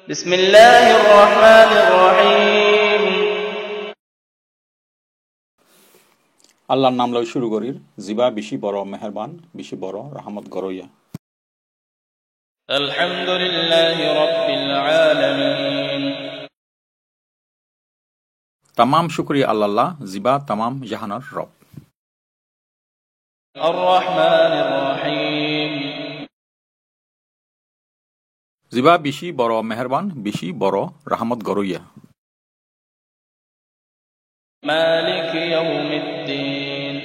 بسم الله الرحمن الرحيم আল্লাহর নাম লই শুরু করির জিবা বেশি বড় মেহেরবান বেশি বড় রহমত গরইয়া। الحمد لله رب العالمين तमाम शुक्रिया अल्लाह जिबा तमाम जहानर रब। الرحمن الرحيم जिबा बेशी बड़ मेहरबान बेशी बड़ रहमत गरइया। مالك يوم الدين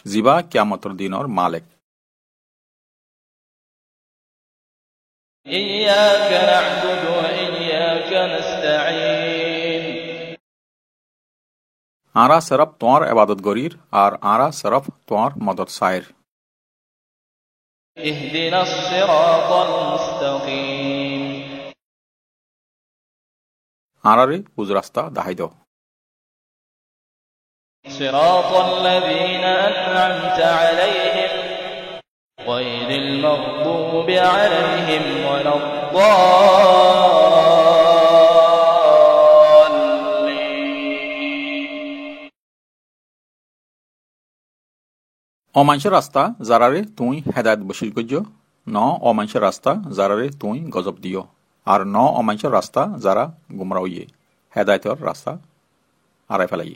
जिबा क़यामतर दिनर मालिक। إياك نعبد وإياك نستعين आरा सरफ तोर इबादत गरीर और आरा सरफ तोर मदद सायर। اهدنا الصراط المستقيم आरारे उज रास्ता दाहाई दो। صراط الذين أنعمت عليهم غير المغضوب عليهم ولا الضالين অমানসের রাস্তা যারারে তুই হেদায়েত বশির কইজো ন অমানসের রাস্তা যারারে তুই গজব দিও আর ন অমানসের রাস্তা যারা গুমরা হইয়ে হেদায়েতর রাস্তা আড়াই ফেলাই।